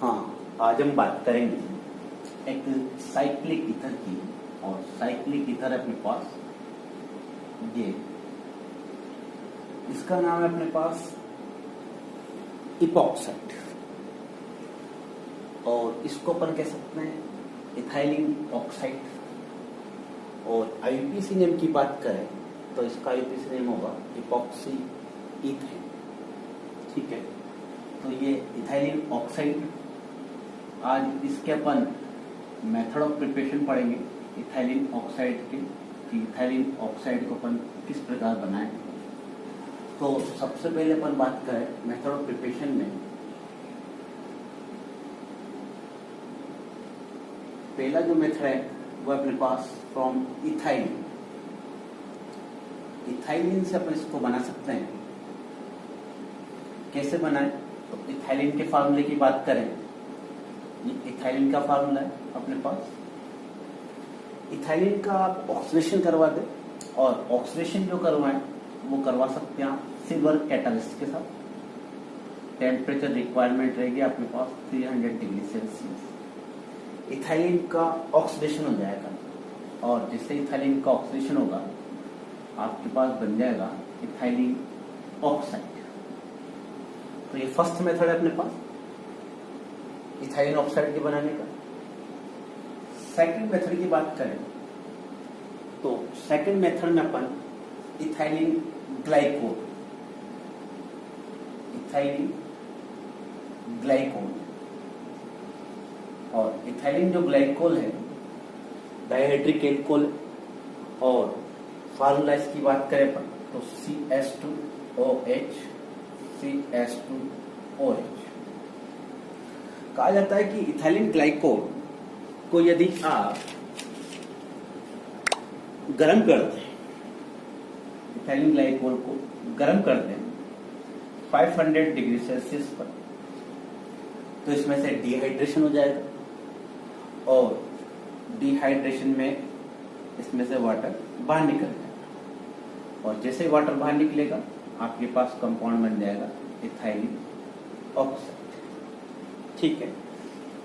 हाँ, आज हम बात करेंगे एक साइक्लिक ईथर की। और साइक्लिक ईथर अपने पास ये, इसका नाम है अपने पास इपॉक्साइड, और इसको अपन कह सकते हैं इथाइलिन ऑक्साइड। और आईयूपीएसी नेम की बात करें तो इसका आईयूपीएसी नेम होगा इपॉक्सी ईथेन। ठीक है, तो ये इथाइलिन ऑक्साइड। आज इसके अपन मेथड ऑफ प्रिपरेशन पढ़ेंगे इथाइलिन ऑक्साइड के, कि इथाइलिन ऑक्साइड को अपन किस प्रकार बनाएं। तो सबसे पहले अपन बात करें मेथड ऑफ प्रिपरेशन में, पहला जो मेथड है वो अपने पास फ्रॉम इथाइलिन। इथाइलिन से अपन इसको बना सकते हैं। कैसे बनाएं? तो इथाइलिन के फार्मूले की बात करें, ये इथाइलिन का फार्मूला है अपने पास। इथाइलिन का आप ऑक्सीडेशन करवा दें, और ऑक्सीडेशन जो करवाएं वो करवा सकते हैं सिल्वर कैटालिस्ट के साथ। टेम्परेचर रिक्वायरमेंट रहेगी अपने पास 300 डिग्री सेल्सियस। इथाइलिन का ऑक्सीडेशन हो जाएगा, और जिससे इथाइलिन का ऑक्सीडेशन होगा आपके पास बन जाएगा इथाइलिन ऑक्साइड। तो ये फर्स्ट मेथड है अपने पास इथाइलिन ऑक्साइड के बनाने का। सेकंड मेथड की बात करें तो सेकंड मेथड में अपन इथाइलिन ग्लाइकोल, इथाइलिन ग्लाइकोल, और इथाइलिन जो ग्लाइकोल है डाइहाइड्रिक एल्कोहल, और फार्मूला इसकी बात करें अपन तो CH2OH, CH2OH। कहा जाता है कि इथाइलिन ग्लाइकोल को यदि आप गर्म कर दें, इथाइलिन ग्लाइकोल को गर्म कर दें 500 डिग्री सेल्सियस पर, तो इसमें से डिहाइड्रेशन हो जाएगा, और डिहाइड्रेशन में इसमें से वाटर बाहर निकल जाएगा, और जैसे वाटर बाहर निकलेगा आपके पास कंपाउंड बन जाएगा इथाइलिन ऑक्साइड। ठीक है,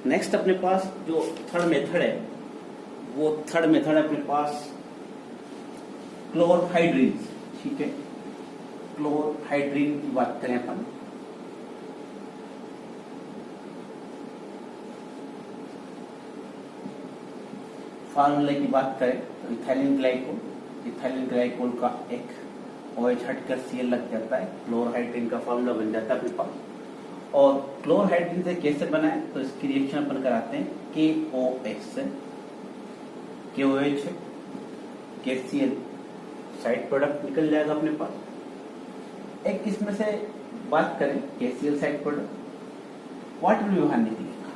नेक्स्ट अपने पास जो थर्ड मेथड है वो थर्ड मेथड है अपने पास क्लोरहाइड्रिन। ठीक है, क्लोरहाइड्रिन की बात करें अपन, फार्मूले की बात करें तो इथाइलिन ग्लाइकोल का एक OH हटकर Cl लग जाता है, क्लोरहाइड्रिन का फार्मूला बन जाता है अपने पास। और क्लोरहाइड्रिन से कैसे बनाए तो इसकी रिएक्शन अपन कराते हैं KOH से। KOH है, KCl साइड प्रोडक्ट निकल जाएगा अपने पास। एक इसमें से बात करें KCl साइड प्रोडक्ट, वाटर भी बाहर निकलेगा।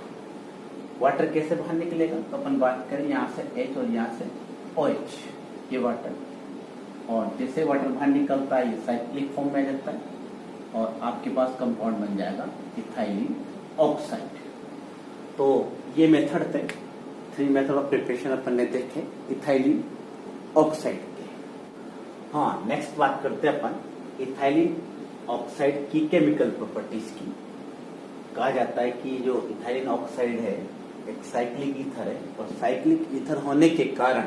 वाटर कैसे बाहर निकलेगा तो अपन बात करें यहाँ से H और यहाँ से OH, ये वाटर, और जैसे वाटर बाहर निकलता है ये साइक्लिक फॉर्म में आ जाता है, और आपके पास कंपाउंड बन जाएगा इथाइलिन ऑक्साइड। तो ये मेथड थे, 3 मेथड ऑफ प्रिपरेशन अपन ने देखे इथाइलिन ऑक्साइड के। हाँ, नेक्स्ट बात करते हैं अपन इथाइलिन ऑक्साइड की केमिकल प्रॉपर्टीज की। कहा जाता है कि जो इथाइलिन ऑक्साइड है एक साइक्लिक ईथर है, और साइक्लिक ईथर होने के कारण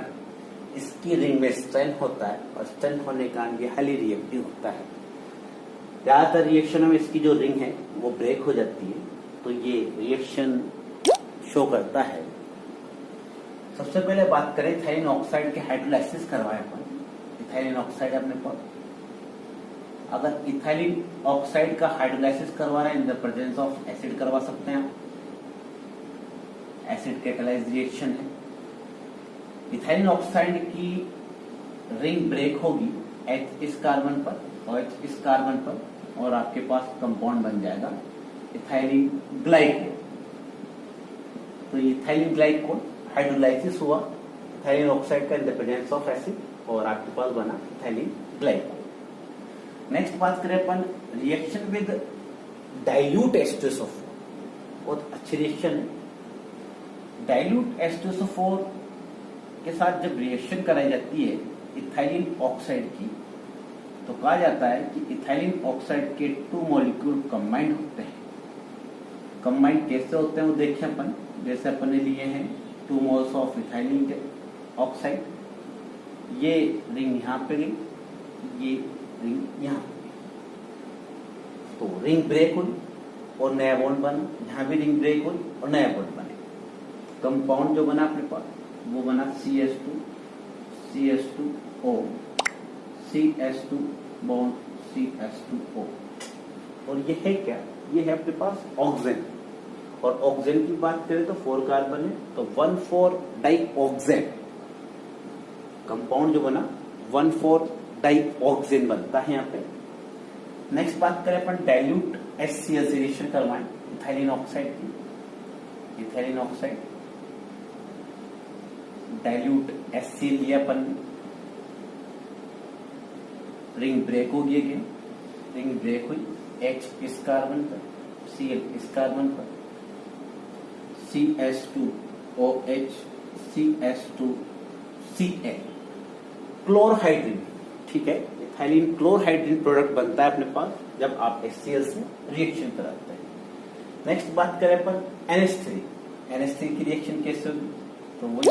इसकी रिंग में स्ट्रेन होता है, और स्ट्रेन होने के कारण ये हाईली रिएक्टिव होता है। ज्यादातर रिएक्शन में इसकी जो रिंग है वो ब्रेक हो जाती है, तो ये रिएक्शन शो करता है। सबसे पहले बात करें इथाइलिन ऑक्साइड के हाइड्रोलाइसिस करवाएं अपन। इथाइलिन ऑक्साइड अपने पास, अगर इथाइलिन ऑक्साइड का हाइड्रोलाइसिस करवा रहे हैं in the presence of acid करवा सकते हैं। एसिड कैटालाइज रिएक्शन है। इथाइलिन ऑक्साइड की रिंग ब्रेक होगी H इस कार्बन पर और H इस कार्बन पर, और आपके पास कंपाउंड बन जाएगा इथाइलिन ग्लाइकोल। तो इथाइलिन ग्लाइकोल हाइड्रोलाइसिस हुआ इथाइलिन ऑक्साइड का in the presence of acid, और आपके पास बना इथाइलिन ग्लाइकोल। नेक्स्ट बात करें अपन रिएक्शन विद डाइल्यूट H2SO4, बहुत अच्छी रिएक्शन है। डाइल्यूट H2SO4 के साथ जब रिएक्शन कराई जाती है इथाइलिन ऑक्साइड की, तो कहा जाता है कि इथाइलिन ऑक्साइड के 2 मॉलिक्यूल कंबाइंड होते हैं। कंबाइंड कैसे होते हैं वो देखें अपन। जैसे अपन ने लिए हैं 2 मोल्स ऑफ इथाइलिन ऑक्साइड, ये रिंग यहाँ पे गई, ये रिंग यहाँ पे गई, तो रिंग ब्रेक हुई और नया बॉन्ड बना, यहाँ भी रिंग ब्रेक हुई और नया बॉन्ड बने। कंपाउंड जो बना अपने पास वो बना CH2 CH2O CH2 bond CH2O, और ये है क्या, ये है अपने पास ऑक्सीजन। और ऑक्सीजन की बात करें तो 4 कार्बन है, तो 1,4 डाइऑक्सेन कंपाउंड जो बना 1,4 डाइऑक्सेन बनता है यहाँ पे। नेक्स्ट बात करें अपन डाइल्यूट HCl से रिएक्शन करवाएं इथाइलिन ऑक्साइड की। इथाइलिन ऑक्साइड डाइल्यूट HCl लिया अपन, रिंग ब्रेक हो गई, रिंग ब्रेक हुई, H इस कार्बन पर, Cl इस कार्बन पर, CH2OH CH2Cl क्लोरहाइड्रिन, ठीक है। इथाइलिन क्लोरहाइड्रिन प्रोडक्ट बनता है अपने पास जब आप HCl से रिएक्शन कराते हैं। नेक्स्ट बात करें अपन NH3 की रिएक्शन कैसे होगी, तो वही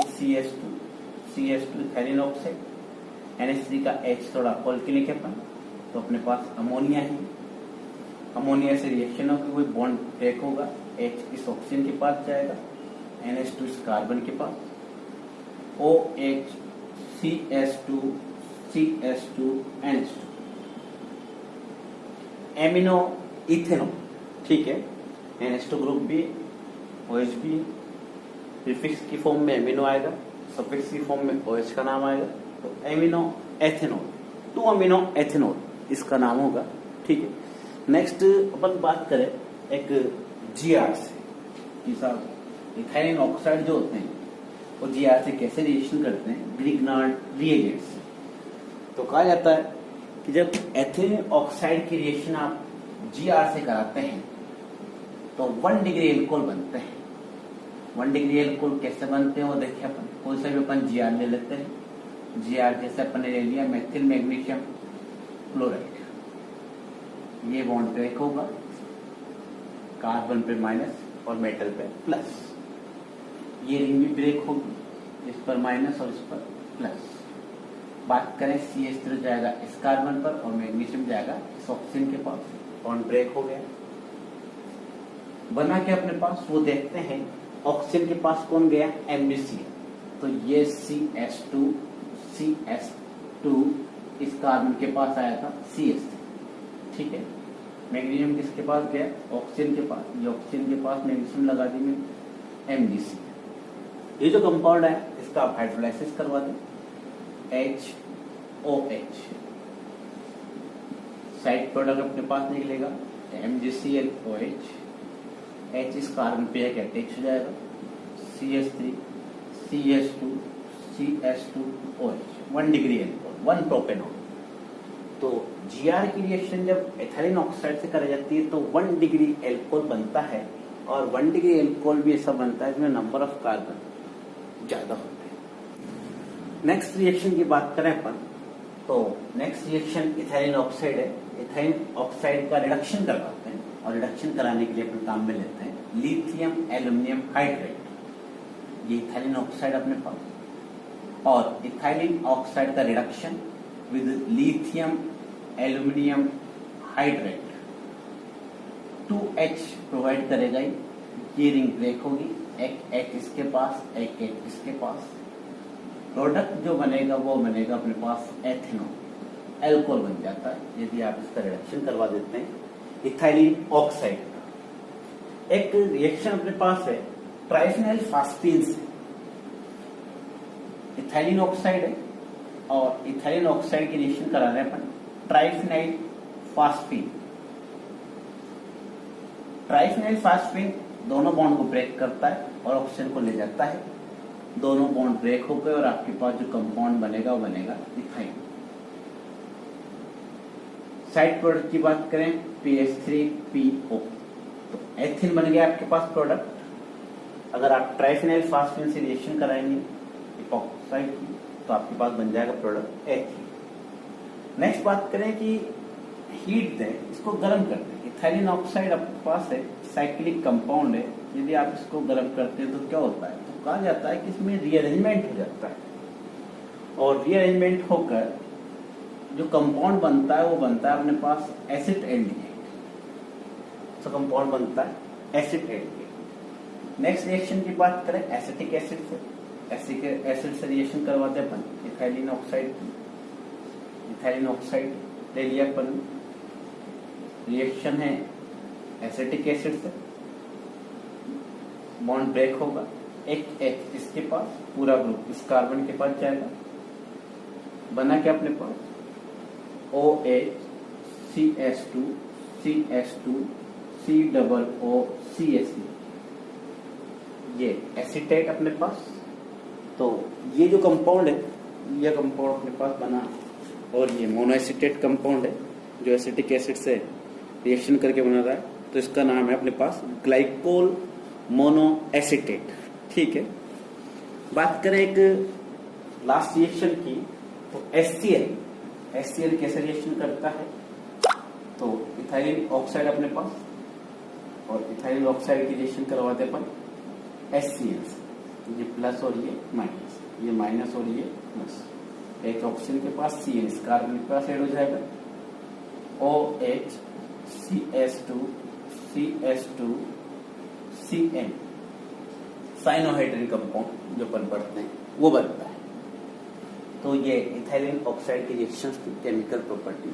CH2 इथाइलिन ऑक्साइड, NH3 का H थोड़ा अल्किलिक है अपन, तो अपने पास अमोनिया है, अमोनिया से रिएक्शन होगी, कोई बॉन्ड ब्रेक होगा, H इस ऑक्सीजन के पास जाएगा, NH2 इस कार्बन के पास, OH CH2 CH2 NH2 amino ethanol, ठीक है। NH2 ग्रुप भी OH भी, प्रीफिक्स की फॉर्म में एमिनो आएगा, सफिक्स की फॉर्म में OH का नाम आएगा, तो एमिनो एथेनॉल, 2 अमीनो एथेनॉल इसका नाम होगा, ठीक है। नेक्स्ट अपन बात करें एक GR से कि साहब इथाइलिन ऑक्साइड जो होते हैं वो GR से कैसे रिएक्शन करते हैं, ग्रिग्नार्ड रिएजेंट से। तो कहा जाता है कि जब एथिलीन ऑक्साइड की रिएक्शन आप GR से कराते हैं तो 1 डिग्री एल्कोहल बनते हैं। 1 डिग्री एल्कोहल कैसे बनते हैं वो देखिए अपन, कोई सा भी अपन GR ले लेते हैं, GR जैसे अपन ने ले लिया मेथिल मैग्नीशियम क्लोराइड, ये बॉन्ड ब्रेक होगा, कार्बन पे माइनस और मेटल पे प्लस, ये रिंग भी ब्रेक होगी, इस पर माइनस और इस पर प्लस। बात करें CH3 जाएगा इस कार्बन पर और मैग्नीशियम जाएगा इस ऑक्सीजन के पास, बॉन्ड ब्रेक हो गया। बना के अपने पास वो देखते हैं, ऑक्सीजन के पास कौन गया, MgCl, तो ये CH2 इस कार्बन के पास आया था CH3, ठीक है। मैग्नीशियम किसके पास गया, ऑक्सीजन के पास, ये ऑक्सीजन के पास मैग्नीशियम लगा दी मैंने MgCl। ये जो कंपाउंड है इसका आप हाइड्रोलाइसिस करवा दें, HOH, साइड प्रोडक्ट अपने पास निकलेगा MgClOH, H इस कार्बन पे एक अटैच हो जाएगा, CH3 CH2 CH2OH, 1 degree alcohol, 1 propanol. तो GR की रिएक्शन जब एथिलीन ऑक्साइड से कराई जाती है तो 1 डिग्री एल्कोहल बनता है, और 1 डिग्री एल्कोहल भी ऐसा बनता है इसमें नंबर ऑफ कार्बन ज्यादा होते हैं। नेक्स्ट रिएक्शन की बात करें अपन, तो नेक्स्ट रिएक्शन इथाइलिन ऑक्साइड है। इथाइलिन ऑक्साइड का रिडक्शन करवाते हैं, और रिडक्शन कराने के लिए अपन काम में लेते हैं लिथियम एल्यूमिनियम हाइड्रेट, ये इथाइलिन ऑक्साइड अपने पास, और इथाइलिन ऑक्साइड का reduction with lithium aluminium hydrate 2H provide करेगा, ये रिंग ब्रेक होगी, एक H इसके पास, एक H इसके पास, प्रोडक्ट जो बनेगा वो बनेगा अपने पास एथेनॉल, एल्कोहल बन जाता है यदि आप इसका रिडक्शन करवा देते हैं इथाइलिन ऑक्साइड का। एक रिएक्शन अपने पास है ट्राइफिनाइल फास्फीन से, इथाइलिन ऑक्साइड है और इथाइलिन ऑक्साइड की रिएक्शन करा रहे हैं अपन ट्राइफिनाइल फास्फीन। ट्राइफिनाइल फास्फीन दोनों बॉन्ड को ब्रेक करता है और ऑक्सीजन को ले जाता है, दोनों बॉन्ड ब्रेक हो गए और आपके पास जो कंपाउंड बनेगा वो बनेगा इथाइन। साइड प्रोडक्ट की बात करें PH3PO, तो एथिन बन गया आपके पास प्रोडक्ट। अगर आप ट्राइफिनाइल फास्फीन से रिएक्शन कराएंगे इपॉक्साइड की तो आपके पास बन जाएगा प्रोडक्ट एथिन। नेक्स्ट बात करें कि हीट दें, इसको गर्म कर दें। इथाइलिन ऑक्साइड आपके पास है, साइक्लिक कंपाउंड है, यदि आप इसको गर्म करते हैं तो क्या होता है, तो कहा जाता है कि इसमें रीअरेंजमेंट हो जाता है, और रीअरेंजमेंट होकर जो कंपाउंड बनता है वो बनता है अपने पास एसिड एल्डिहाइड। तो कंपाउंड बनता है एसिड एल्डिहाइड। नेक्स्ट रिएक्शन की बात करें एसिटिक एसिड से, एसिड से रिएक्शन करवाते हैं अपन इथाइलिन ऑक्साइड ले लिया अपन, रिएक्शन है एसिटिक एसिड से, बॉन्ड ब्रेक होगा, एक H इसके पास, पूरा ग्रुप इस कार्बन के पास जाएगा, बना क्या अपने पास OH CH2 CH2 COO CH3, ये एसिटेट अपने पास। तो ये जो कंपाउंड है, ये कंपाउंड अपने पास बना, और ये मोनोएसिटेट कंपाउंड है जो एसिटिक एसिड से रिएक्शन करके बना रहा है, तो इसका नाम है अपने पास ग्लाइकोल मोनोएसिटेट। ठीक है, बात करें एक लास्ट रिएक्शन की, तो HCl कैसे रिएक्शन करता है, तो इथाइलिन ऑक्साइड अपने पास, और इथाइलिन ऑक्साइड की रिएक्शन करवाते अपन HCl से, ये प्लस और ये माइनस, ये माइनस और ये प्लस, एक ऑक्सीजन के पास Cl, कार्बन के पास ऐड हो जाएगा OH CH2 CH2 Cn, cyanohydrin compound जो अपन पढ़ते हैं वो बनता है। तो ये इथाइलिन ऑक्साइड की रिएक्शंस की केमिकल प्रॉपर्टीज।